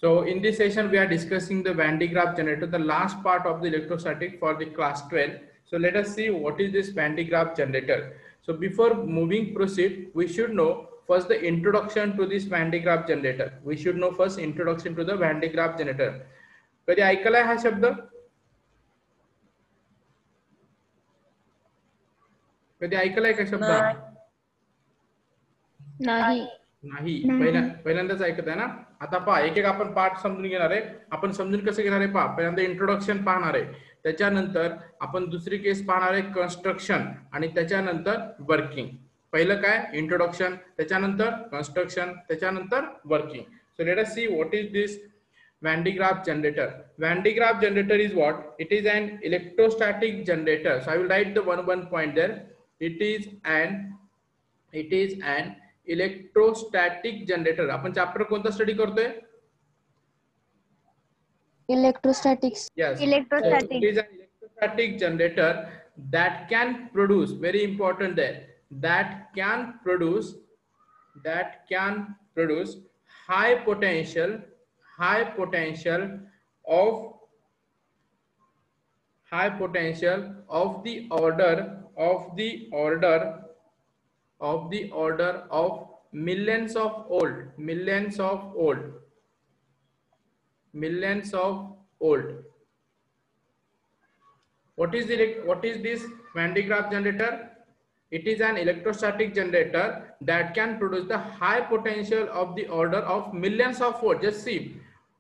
So in this session, we are discussing the Van de Graaff generator, the last part of the electrostatic for the class 12. So let us see what is this Van de Graaff generator. So before moving proceed, we should know first the introduction to this Van de Graaff generator. We should know first introduction to the Van de Graaff generator. कधी ऐकलाय हा शब्द? कधी ऐकलाय का शब्द? नाही. नाही, पहिल्यांदाच ऐकत आहे ना. आता पहा, एक एक आपण पार्ट समजून घेणार आहे. आपण समजून कसं घेणार आहे पहा. पहिल्यांदा इंट्रोडक्शन पाहणार आहे, त्याच्यानंतर आपण दुसरी केस पाहणार आहे कन्स्ट्रक्शन, आणि त्याच्यानंतर वर्किंग. पहिलं काय इंट्रोडक्शन, त्याच्यानंतर कन्स्ट्रक्शन, त्याच्यानंतर working. So let us see what is this Van de Graaff generator. Van de Graaff generator is what? It is an electrostatic generator. So I will write the one point there. It is an electrostatic generator. आपण chapter कोणता study करतोय? Electrostatics. Yes. Electrostatic. So it is an electrostatic generator that can produce, very important there, that can produce high potential of the order of millions of volt. What is this Van de Graaff generator? It is an electrostatic generator that can produce the high potential of the order of millions of volt. Just see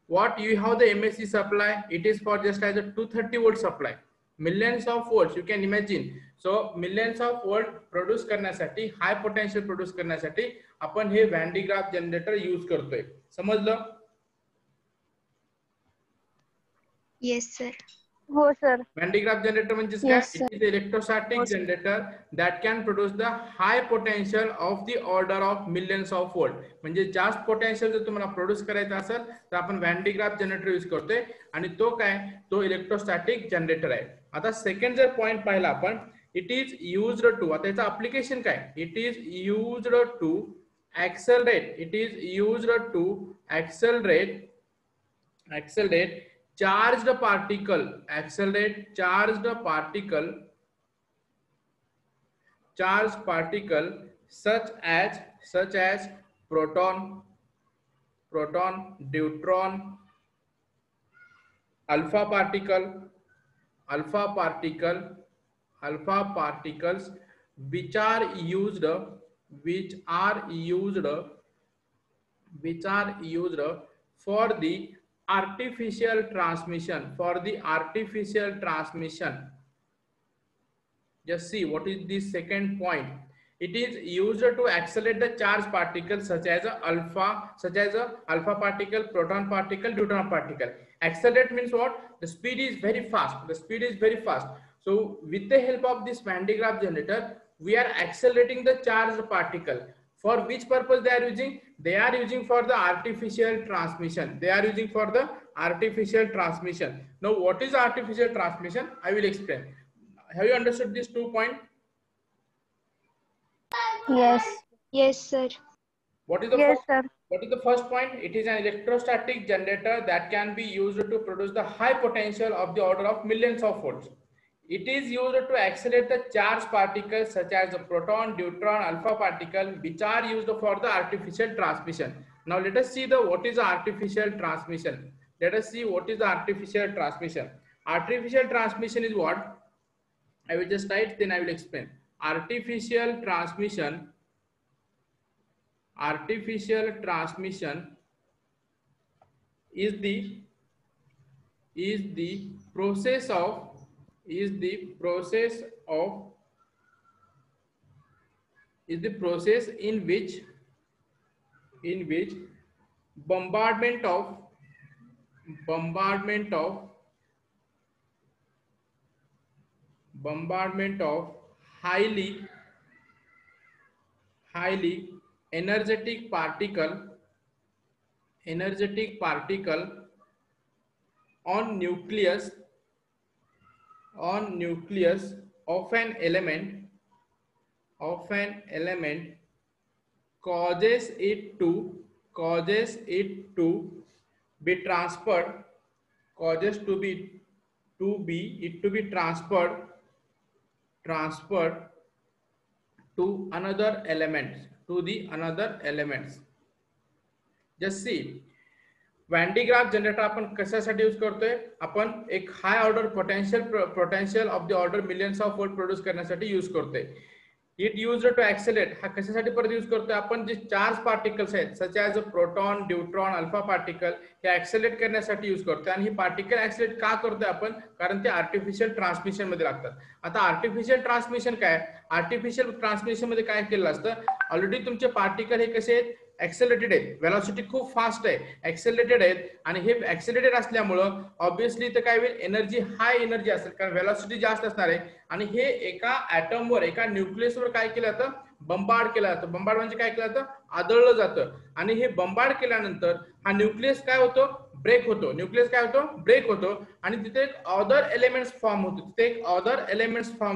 what you have the MSC supply. It is for just as a 230 volt supply. Millions of volts, you can imagine. So millions of volt produce करण्यासाठी, high potential produce करण्यासाठी आपण हे Van de Graaff generator use करतोय. समजलं? Yes sir. हो sir. Van de Graaff generator म्हणजे काय? It is electrostatic generator that can produce the high potential of the order of millions of volt. म्हणजे जास्त पोटेन्शियल जर तुम्हाला प्रोड्यूस करायचं असेल तर आपण Van de Graaff generator use करतोय, आणि तो काय, तो इलेक्ट्रोस्टॅटिक जनरेटर आहे. आता सेकंड जर पॉइंट पाहिला आपण, इट इज युज्ड टू, आता याचं ऍप्लिकेशन काय? It is used to accelerate charged particle such as proton, deuteron, alpha particles which are used for the artificial transmission. Just see what is the second point. It is used to accelerate the charged particles such as alpha particle, proton particle, deuteron particle. Accelerate means what? The speed is very fast. So with the help of this Van de Graaff generator, we are accelerating the charged particle. For which purpose they are using? They are using for the artificial transmission. Now what is artificial transmission? I will explain. Have you understood these 2 points? Yes sir. What is the first point? It is an electrostatic generator that can be used to produce the high potential of the order of millions of volts. It is used to accelerate the charged particles such as the proton, deuteron, alpha particle, which are used for the artificial transmission. Now let us see what is the artificial transmission. Artificial transmission is what? I will just write, then I will explain. Artificial transmission is the process in which bombardment of highly energetic particle on nucleus of an element causes it to be transferred, causes to be transferred to another elements. Just see, van de Graaff generator आपण कशासाठी use करतोय? आपण एक हाय order potential of the order millions of volt produce करण्यासाठी use करतोय. It use to accelerate, हा कशासाठी परत यूज करतोय? आपण जे चार्ज पार्टिकल्स आहेत such as proton, neutron, alpha particle हे ऍक्सेलरेट करण्यासाठी यूज करतोय. आणि ही पार्टिकल ऍक्सेलरेट का करतोय आपण? कारण ते आर्टिफिशियल ट्रान्समिशन मध्ये लागतात. आता आर्टिफिशियल ट्रान्समिशन काय? आर्टिफिशियल ट्रान्समिशन मध्ये काय केलं असतं? ऑलरेडी तुमचे पार्टिकल हे कसे आहेत? ऍक्सेलरेटेड आहेत, व्हेलॉसिटी खूप फास्ट आहे, ऍक्सेलरेटेड आहेत. आणि हे ऍक्सेलरेटेड असल्यामुळं ऑब्विसली तर काय होईल? एनर्जी, हाय एनर्जी असेल, कारण व्हेलॉसिटी जास्त असणार आहे. आणि हे एका ॲटमवर, एका न्यूक्लियसवर काय केलं जातं? बंबार्ड केलं जातं. बंबार्ड म्हणजे काय केलं जातं? आदळलं जातं. आणि हे बंबार्ड केल्यानंतर हा न्यूक्लियस काय होतो? ब्रेक होतो. न्यूक्लियस काय होतो? ब्रेक होतो. आणि तिथे एक अदर एलिमेंट्स फॉर्म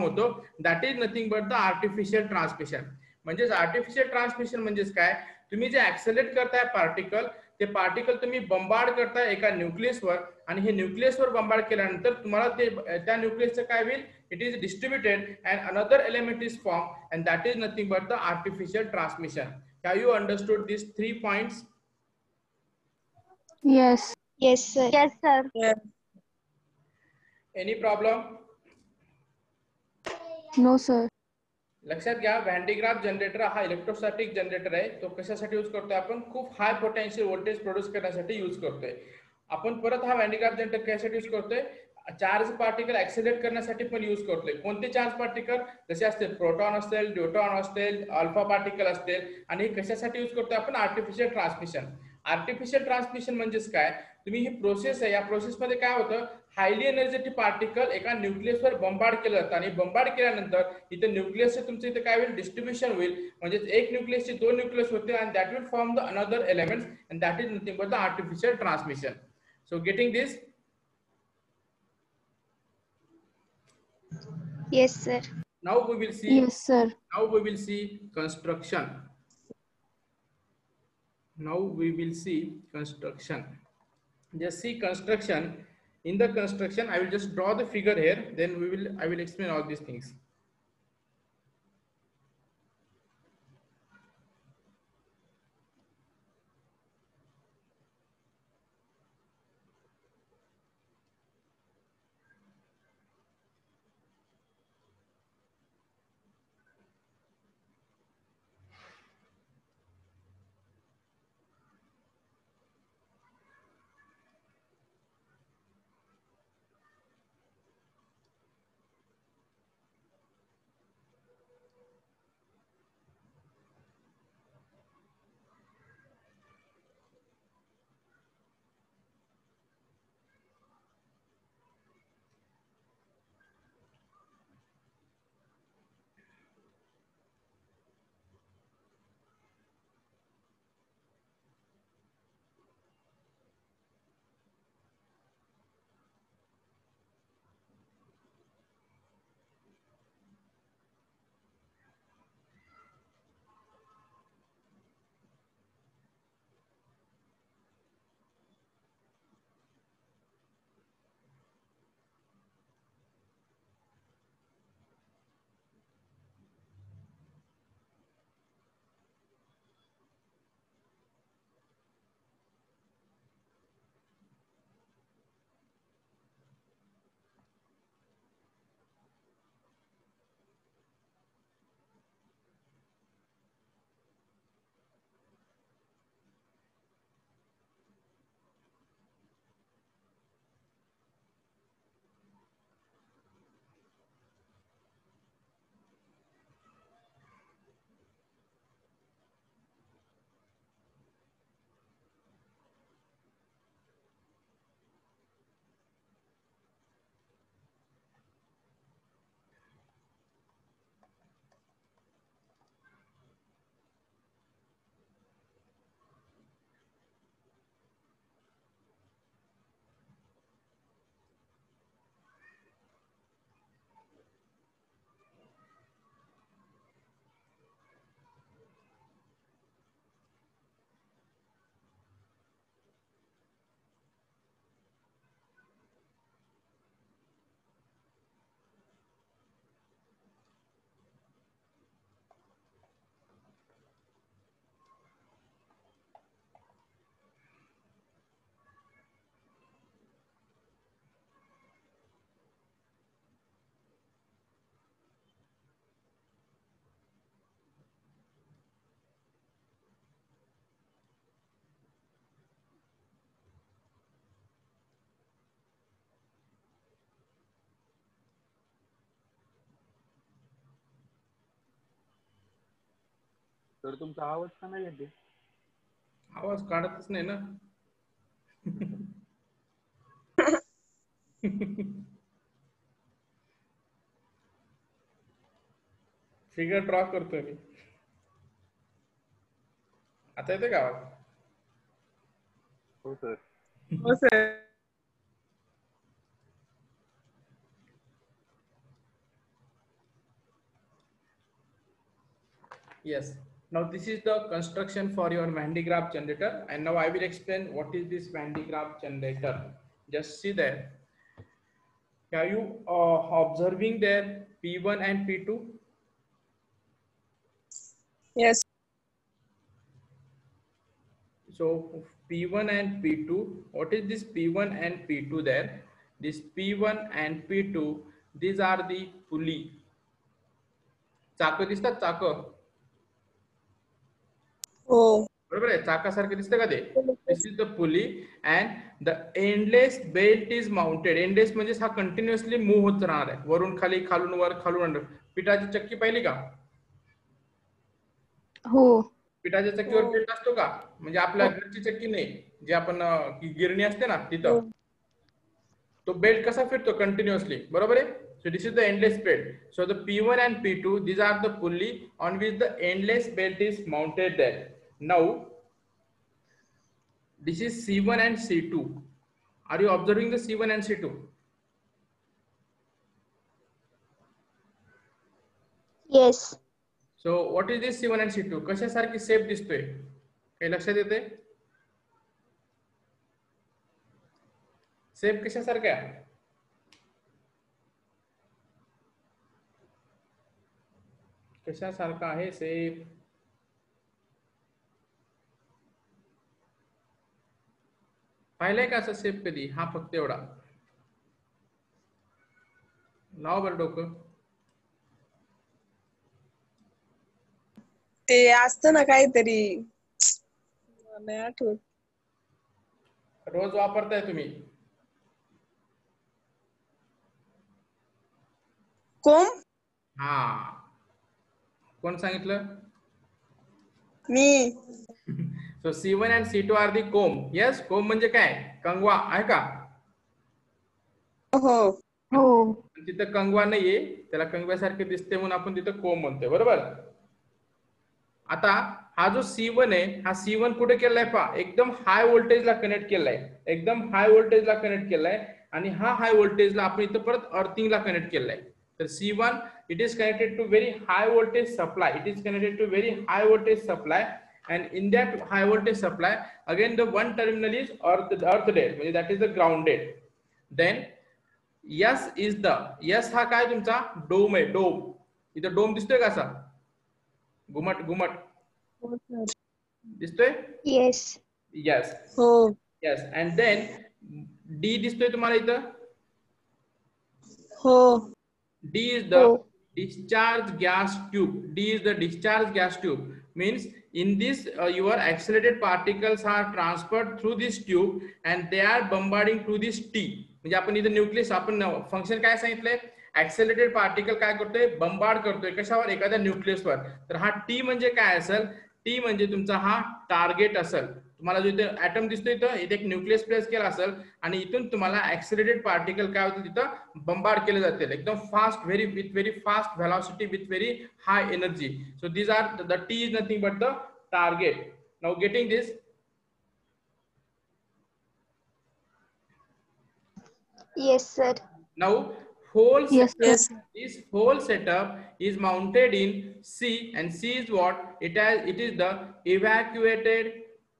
होतो. That is nothing but the artificial transmission. म्हणजेच आर्टिफिशियल ट्रान्समिशन म्हणजेच काय? तुम्ही जे ऍक्सेलरेट करताय पार्टिकल, ते पार्टिकल तुम्ही बंबार्ड करताय एका न्यूक्लियसवर. आणि हे न्यूक्लियसवर बंबार्ड केल्यानंतर तुम्हाला ते त्या न्यूक्लियसचं काय होईल? It is distributed and another element is form and that is nothing but the artificial transmission. Have you understood this 3 points? Yes. Yes, sir. Yes, sir. Any problem? No, sir. लक्षात घ्या, व्हॅन डी ग्राफ जनरेटर हा electrostatic generator आहे. तो कशासाठी use करतोय? आपण खूप हाय potential voltage produce करण्यासाठी यूज करतोय. आपण परत हा व्हॅन डी ग्राफ जनरेटर कशासाठी यूज करतोय? चार्ज पार्टिकल ऍक्सेलरेट करण्यासाठी पण यूज करतोय. कोणते चार्ज पार्टिकल? जसे असतील प्रोटॉन असतील, न्यूट्रॉन असतील, अल्फा पार्टिकल असतील. आणि कशासाठी यूज करतोय आपण? Artificial transmission. आर्टिफिशियल ट्रान्समिशन म्हणजेच काय? तुम्ही ही प्रोसेस आहे, या प्रोसेसमध्ये काय होतं? हायली एनर्जेटिक पार्टिकल एका न्यूक्लियसवर बंबार्ड केलं जातं. आणि बंबार्ड केल्यानंतर इथे न्यूक्लियसचे तुमचं इथे काय होईल? डिस्ट्रीब्युशन होईल. म्हणजे एक न्यूक्लियसचे 2 न्यूक्लियस होते आणि that will form the another elements and that is nothing but the artificial transmission. So getting this? Yes, sir. Now we will see. Yes, sir. Now we will see construction. Just see construction. In the construction, I will just draw the figure here. Then I will explain all these things. तर तुमचा आवाज का नाही येते? आवाज काढतच नाही ना. फिगर ड्रॉ करतोय मी. आता येते का आवाज? हो सर. हो sir. Yes. Now this is the construction for your Van de Graaff generator, and now I will explain what is this Van de Graaff generator. Just see there. Are you observing there P1 and P2? Yes. So P1 and P2. What is this P1 and P2 there? This P1 and P2. These are the pulley. चाक दिसतात चाक. हो. बरोबर आहे, चाकासारखे दिसतं का ते? This is the pulley and the endless belt is mounted. Endless म्हणजे हा कंटिन्युअसली मूव्ह होत राहणार आहे, वरून खाली खालून वर खालून वर. पिठाची चक्की पाहिली का? हो. पिठाच्या चक्कीवर बेल्ट असतो का? म्हणजे आपल्या घरची चक्की नाही, जे आपण गिरणी असते ना तिथं. तो बेल्ट कसा फिरतो कंटिन्युअसली, बरोबर आहे. So this is the endless belt. So the P1 and P2, these are the pulley on which the endless belt is mounted there. Now this is C1 and C2. Are you observing the C1 and C2? Yes. So what is this C1 and C2? कशासारखी shape दिसतोय? काही लक्षात येते? Shape कशासारखा आहे? कशासारखा आहे shape? पाहिलंय का असं शेप कधी? हा फक्त एवढा. लाव बरं डोकं. ते असतं ना काहीतरी, नाही आठवत. रोज वापरताय तुम्ही? कोम. हा. कोण सांगितलं? मी. So C1 and C2 are the comb. Yes, comb म्हणजे काय? कंगवा आहे का? हो. हो. तिथं कंगवा नाहीये, त्याला कंगव्यासारखे दिसते म्हणून आपण तिथं कोंब म्हणतोय, बरोबर. आता हा जो C1 आहे, हा C1 कुठे केलाय पहा, एकदम हाय व्होल्टेजला कनेक्ट केलाय. एकदम हाय व्होल्टेजला कनेक्ट केलाय आणि हा हाय व्होल्टेजला आपण इथं परत अर्थिंगला कनेक्ट केलाय. तर C1 it is connected to very high voltage supply. It is connected to very high voltage supply, and in that high voltage supply again the one terminal is earthed, म्हणजे that is the grounded. Then S is the, S हा काय तुमचा dome आहे. Dome इथं dome दिसतोय का असा? घुमट घुमट दिसतोय? Yes. Yes. हो. Yes. And then D दिसतोय तुम्हाला इथं? हो. D is the हो. discharge gas tube. D is the discharge gas tube. Means in this your accelerated particles are transferred through this tube and they are bombarding to this T. म्हणजे आपण इथं nucleus, आपण function काय सांगितलंय? ऍक्सेलरेटेड particle काय करतोय? बंबार्ड करतोय. कशावर? एखाद्या न्यूक्लियसवर. तर हा टी म्हणजे काय असेल? टी म्हणजे तुमचा हा टार्गेट असेल. तुम्हाला जो इथे ऍटम दिसतोय इथं, इथे एक न्यूक्लियस प्लेस केला असेल आणि इथून तुम्हाला ऍक्सेलरेटेड पार्टिकल काय होतं तिथं बंबार्ड केले जातील एकदम fast, with very fast velocity, with very high energy. So these are the T is nothing but the target. Now getting this? Yes, sir. Now whole Yes, sir. Yes. this whole setup is mounted in C, and C is what? It is the evacuated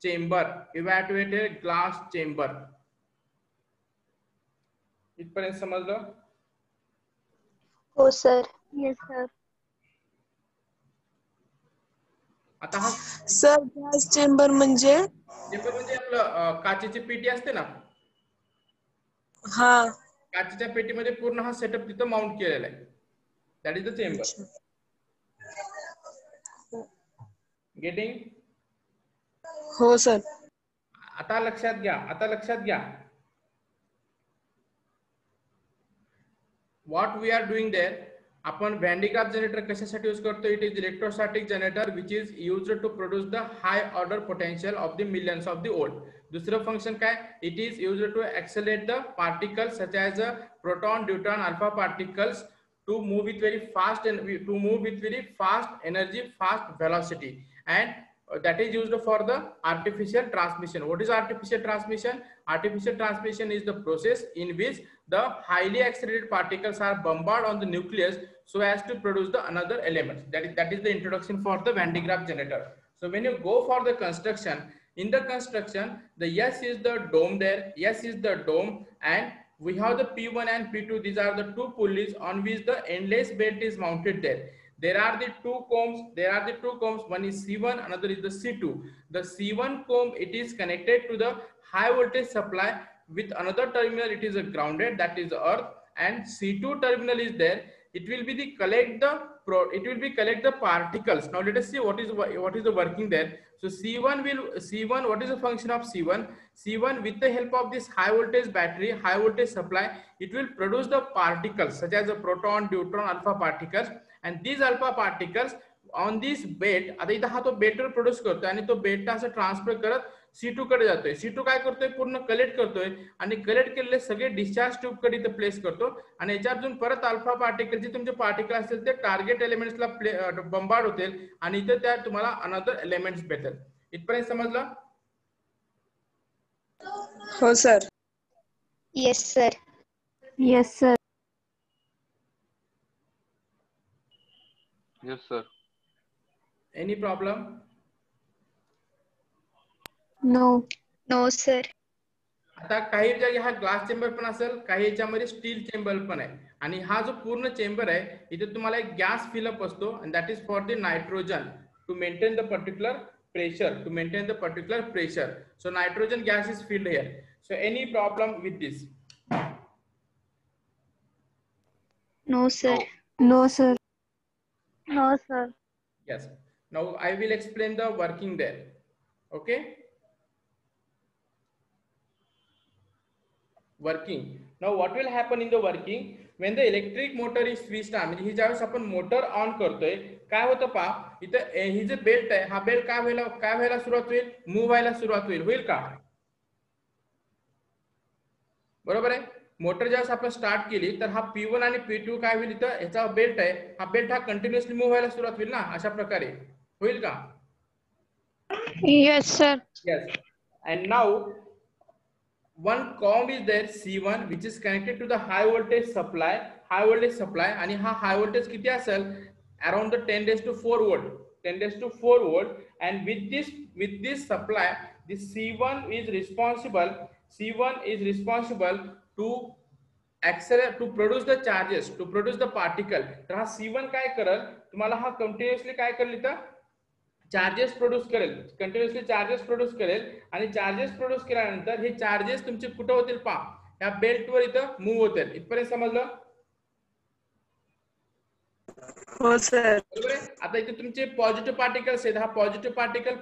chamber, evacuated glass chamber. इथपर्यंत समजलं? हो sir. Yes, sir. आता हा sir gas chamber म्हणजे? Chamber म्हणजे आपलं काचेची पेटी असते ना, हा. काचेच्या पेटीमध्ये पूर्ण हा सेटअप तिथं माउंट केलेला आहे. That is the chamber. Getting? हो सर. आता लक्षात घ्या, आता लक्षात घ्या. What we are doing there, आपण व्हॅन डी ग्राफ जनरेटर कशासाठी यूज करतो? It is electrostatic generator which is used to produce the high order potential of the millions of the volt. दुसरं फंक्शन काय? It is used to accelerate the particles such as proton, neutron, alpha particles to move with very fast energy, fast velocity, and that is used for the artificial transmission. What is artificial transmission? Artificial transmission is the process in which the highly accelerated particles are bombarded on the nucleus so as to produce the another elements. That is the introduction for the Van de Graaff generator. So when you go for the construction, in the construction, the S is the dome there, S is the dome, and we have the P1 and P2. These are the two pulleys on which the endless belt is mounted there. There are the two combs. One is C1, another is the C2. The C1 comb, it is connected to the high voltage supply with another terminal. It is a grounded, that is the earth, and C2 terminal is there. It will be collect the particles. Now let us see what is the working there. So C1, what is the function of C1? C1, with the help of this high voltage battery, high voltage supply, it will produce the particles such as a proton, neutron, alpha particles, and these alpha particles on this belt, आता इथं हा तो better produce करतोय आणि तो बेटा असं transfer करत C2 कडे जातोय. C2 काय करतोय? पूर्ण कलेक्ट करतोय आणि कलेक्ट केलेले सगळे डिस्चार्ज ट्यूब कडे इथं प्लेस करतो आणि याच्यातून परत अल्फा पार्टिकल जे तुमचे पार्टिकल असतील ते टार्गेट एलिमेंट्सला बंबार्ड होतील आणि इथं त्या तुम्हाला अनदर एलिमेंट्स भेटेल. इथपर्यंत समजलं? हो sir. Yes, sir. Yes, sir. Yes, sir. Any problem? No. No, sir. आता काही जागी हा ग्लास चेंबर पण असेल, काही याच्यामध्ये स्टील चेंबर पण आहे आणि हा जो पूर्ण चेंबर आहे इथे तुम्हाला एक गॅस फिलअप असतो and that is for the nitrogen to maintain the particular pressure. So nitrogen gas is filled here. So any problem with this? No, sir. No, sir. No, sir. Yes. Now I will explain the working there. Okay. Working. Now what will happen in the working? When the electric motor is switched on, म्हणजे ही ज्यावेळेस आपण motor on करतोय काय होतं पहा, इथं ही जे belt आहे हा बेल्ट काय व्हायला सुरुवात होईल? मूव्ह व्हायला सुरुवात होईल का? बरोबर आहे. मोटर ज्यावेळेस आपण स्टार्ट केली तर हा P1 आणि P2 काय होईल? इथं ह्याचा बेल्ट आहे, हा बेल्ट हा कंटिन्युअसली मूव्ह व्हायला सुरुवात होईल ना, अशा प्रकारे होईल का? Yes, sir. Yes. And now one comb is there, C1, which is connected to the high voltage supply, आणि हा high voltage किती असेल? Around the 10⁴ volt, and with this supply, this C1 is responsible to accelerate, to produce the charges, to produce the particle. तर हा C1 काय करेल? तुम्हाला हा कंटिन्युअसली काय करेल? इथं चार्जेस प्रोड्यूस करेल, कंटिन्युअसली चार्जेस प्रोड्यूस करेल आणि चार्जेस प्रोड्यूस केल्यानंतर हे चार्जेस तुमचे कुठे होतील पहा, या बेल्ट वर इथं मूव्ह होतील. इथपर्यंत समजलं? हो सर. बरोबर आहे. आता इथे तुमचे पॉझिटिव्ह पार्टिकल्स आहेत, हा पॉझिटिव्ह पार्टिकल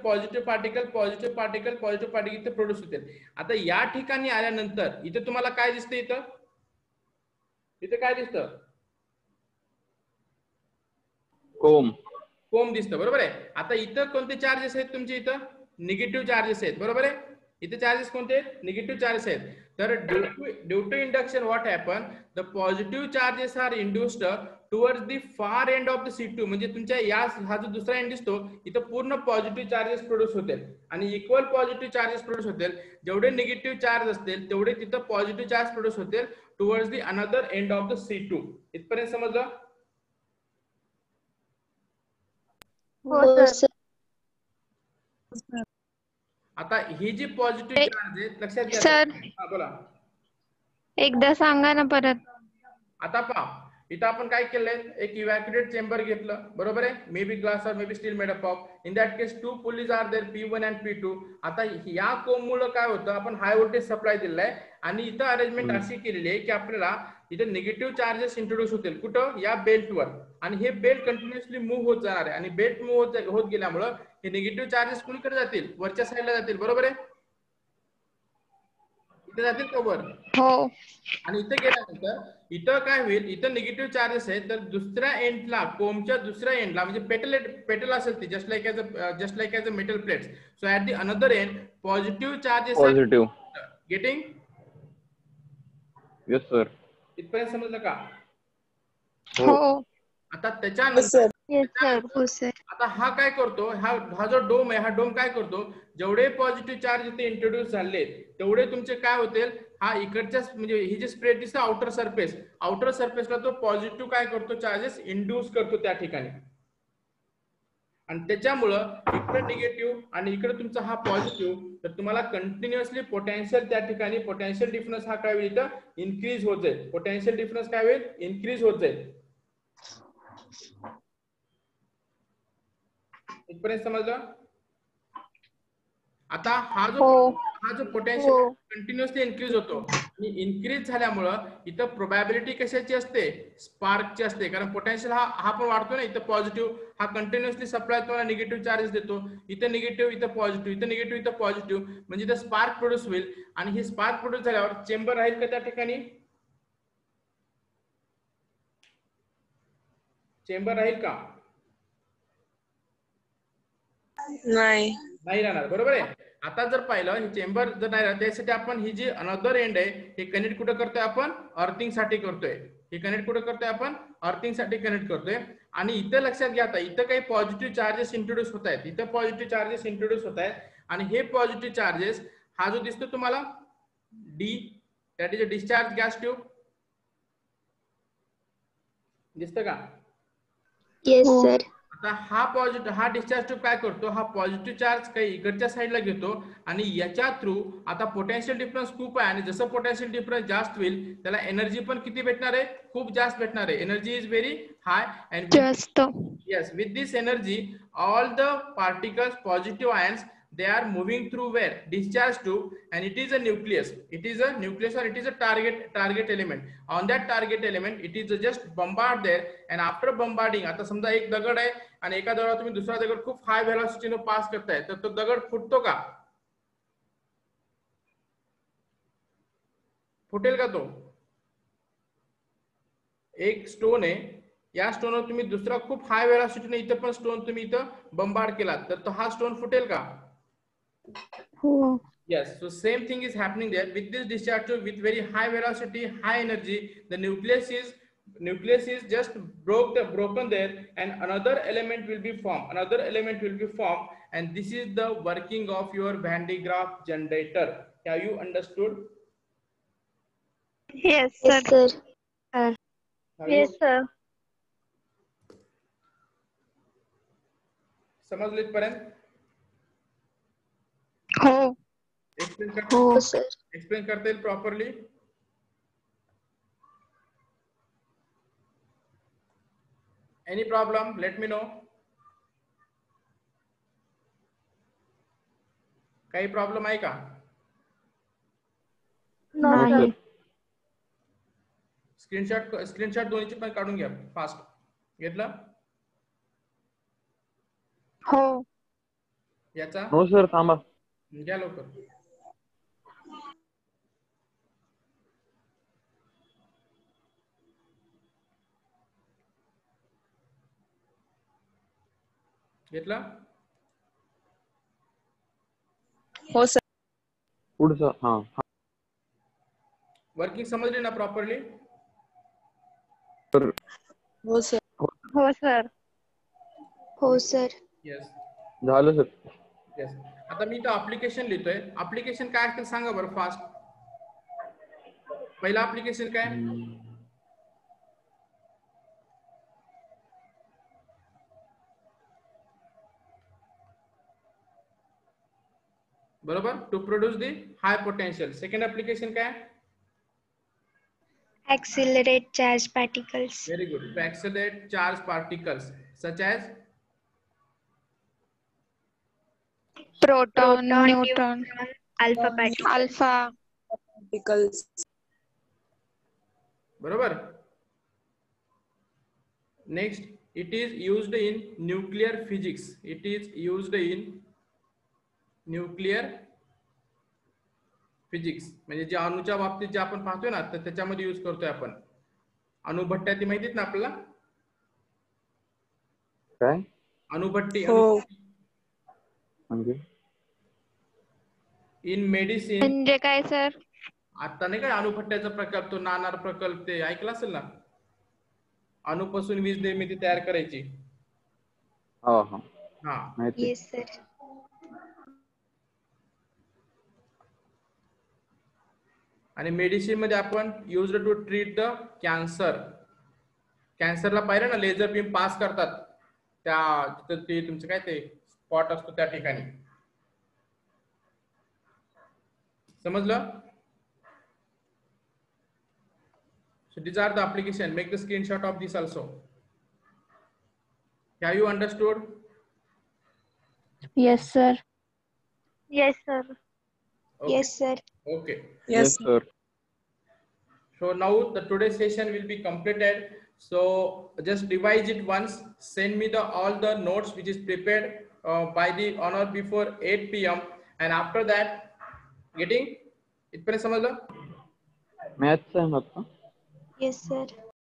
इथे प्रोड्यूस होतील. आता या ठिकाणी आल्यानंतर इथे तुम्हाला काय दिसतं? इथं काय दिसतं? कोम दिसतं. बरोबर आहे. आता इथं कोणते चार्जेस आहेत तुमचे? इथं निगेटिव्ह चार्जेस आहेत. बरोबर आहे. इथे चार्जेस कोणते आहेत? निगेटिव्ह चार्जेस आहेत. तर due to induction what happen, the positive charges are induced towards the far end of the C2. म्हणजे तुमच्या या हा जो दुसरा एंड दिसतो इथं पूर्ण पॉझिटिव्ह चार्जेस प्रोड्यूस होतील आणि इक्वल पॉझिटिव्ह चार्जेस प्रोड्यूस होतील. जेवढे निगेटिव्ह चार्ज असतील तेवढे तिथं पॉझिटिव्ह चार्ज प्रोड्यूस होतील towards the another end of the C2. इथपर्यंत समजलं? हो, sir. आता ही जी पॉझिटिव्ह चार्ज आहे लक्षात घ्या. Sir. हा बोला. एकदा सांगा ना परत. आता पहा, इथं आपण काय केलंय? एक इव्हॅक्युएट चेंबर घेतलं. बरोबर आहे. मे बी ग्लास और may be steel made up of. In that case two pulleys are there, P1 and P2. आता या कोम मुळे काय होतं? आपण हाय व्होल्टेज सप्लाय दिलाय आणि इथं अरेंजमेंट अशी केलेली आहे की आपल्याला इथं निगेटिव्ह चार्जेस इंट्रोड्यूस होतील. कुठं? या बेल्टवर. आणि हे बेल्ट कंटिन्युअसली मूव्ह होत जाणार आहे आणि बेल्ट मूव्ह होत गेल्यामुळं हे निगेटिव्ह चार्जेस कुणीकडे जातील? वरच्या साईडला जातील. बरोबर आहे. इथे जातील का वर? हो. आणि इथे गेल्यानंतर इथं काय होईल, इथं निगेटिव्ह चार्जेस आहेत, तर दुसऱ्या एंडला, कोमच्या दुसऱ्या एंडला, म्हणजे पेटल असेल ती, just like as a metal plates. So at the another end positive charges are getting. Yes sir. इथपर्यंत समजलं का? हो. आता हो त्याच्यानंतर सर. Yes, sir. हो सर. आता हा काय करतो, हा जो डोम आहे, हा डोम काय करतो, जेवढे पॉझिटिव्ह चार्ज इथे इंट्रोड्यूस झाले तेवढे तुमचे काय होतील, हा इकडच्या म्हणजे ही जी स्प्रेड दिसते आउटर सरफेसला तो पॉझिटिव्ह काय करतो, चार्जेस इंड्यूस करतो त्या ठिकाणी. आणि त्याच्यामुळं इकडे निगेटिव्ह आणि इकडे तुमचा हा पॉझिटिव्ह, तर तुम्हाला कंटिन्युअसली पोटेन्शियल त्या ठिकाणी, पोटेन्शियल डिफरन्स हा काय होईल, इथं इन्क्रीज होत जाईल. पोटेन्शियल डिफरन्स काय होईल, इन्क्रीज होत जाईल. इथपर्यंत समजलं? आता हा जो पोटेन्शियल कंटिन्युअसली इन्क्रीज होतो आणि इन्क्रीज झाल्यामुळं इथं प्रोबॅबिलिटी कशाची असते, स्पार्कची असते. कारण पोटेन्शियल हा पण वाढतो ना. इथं पॉझिटिव्ह हा कंटिन्युअसली सप्लाय तुम्हाला निगेटिव्ह चार्जेस देतो, इथं निगेटिव्ह, इथं पॉझिटिव्ह, इथं निगेटिव्ह, इथं पॉझिटिव्ह, म्हणजे इथं स्पार्क प्रोड्यूस होईल. आणि ही स्पार्क प्रोड्यूस झाल्यावर चेंबर राहील का त्या ठिकाणी? चेंबर राहील का? नाही राहणार, बरोबर आहे. आता जर पाहिलं हे चेंबर जर नाही राहत, त्यासाठी आपण ही जी अनदर एंड आहे हे कनेक्ट कुठं करतोय आपण, अर्थिंग साठी करतोय. हे कनेक्ट कुठं करतोय आपण, अर्थिंग साठी कनेक्ट करतोय. आणि इथं लक्षात घ्या, आता इथं काही पॉझिटिव्ह चार्जेस इंट्रोड्यूस होत आहेत, इथं पॉझिटिव्ह चार्जेस इंट्रोड्यूस होत आहेत. आणि हे पॉझिटिव्ह चार्जेस, हा जो दिसतो तुम्हाला D, that is a discharge gas tube, दिसतं का? Yes sir. आता हा डिस्चार्ज ट्यूब काय करतो, हा पॉझिटिव्ह चार्ज काही इकडच्या साईडला घेतो आणि याच्या थ्रू आता पोटेन्शियल डिफरन्स खूप आहे. आणि जसं पोटेन्शियल डिफरन्स जास्त होईल त्याला एनर्जी पण किती भेटणार आहे, खूप जास्त भेटणार आहे. Energy is very high. And जास्त. yes, with this energy all the particles, positive ions, they are moving through where, discharge tube, and it is a nucleus, or it is a target element. On that target element it is just bombard there, and after bombarding, आता समजा एक दगड आहे आणि एका दगडावर तुम्ही दुसरा दगड खूप हाय व्हेलॉसिटीने पास करताय, तर तो दगड फुटतो का, फुटेल का? तो एक स्टोन आहे, या स्टोनवर तुम्ही दुसरा खूप हाय व्हेलॉसिटीने इथं पण स्टोन तुम्ही इथं बंबार्ड केला, तर तो हा स्टोन फुटेल का? हो. Yes, so same thing is happening there with this discharge tube with very high velocity, high energy. The nucleus is just broken there, and another element will be formed, and this is the working of your Van de Graaff generator. Have you understood? Yes sir. Sir. Yes sir. समजले इथपर्यंत? हो. Explain करता येईल properly? Any problem? Let me know. काही problem आहे का? नाही. Screenshot दोन्हीची पण काढून घ्या फास्ट. घेतलं? हो. याचा हो सर, थांबा. घ्या लवकर. घेतला? हो सर. पुढचं. हा. वर्किंग समजली ना प्रॉपरली? हो सर. हो सर. हो सर. येस. झालं सर. येस. आता मी इथं ऍप्लिकेशन लिहितोय. ऍप्लिकेशन काय असतील सांगा बरं फास्ट. पहिला ऍप्लिकेशन काय? बरोबर, to produce the high potential. Second application काय? Accelerate charge particles. Very good. To accelerate charged particles such as Proton, neutron, alpha particles. Alpha. Particles. बरोबर. Next, it is used in nuclear physics. It is used in nuclear physics म्हणजे जे अणूच्या बाबतीत जे आपण पाहतोय ना तर त्याच्यामध्ये यूज करतोय आपण. अणुभट्ट्या ती माहितीत ना आपल्याला? काय अणुभट्टी. हो. म्हणजे इन मेडिसिन म्हणजे काय सर? आता नाही काय अणुभट्ट्याचा प्रकल्प, तो नाणार प्रकल्प ते ऐकलं असेल ना? अणुपासून वीज निर्मिती तयार करायची. हा हा हा. माहिती. Yes, sir. आणि मेडिसिन मध्ये आपण use to treat the cancer. कॅन्सरला पाहिलं ना लेझर बीम पास करतात त्या तिथं ते तुमचं काय ते स्पॉट असतो त्या ठिकाणी. समजलं? So these are the application. Make the screenshot of this also. Have you understood? Yes, sir. Yes, sir. Okay. Yes, sir. Okay. Yes. Sir. So now the today's session will be completed. So just revise it once. Send me the all the notes which is prepared by the on or before 8 p.m. And after that, getting इथपर्यंत समजलं? Maths आहे ना आता? Yes, sir.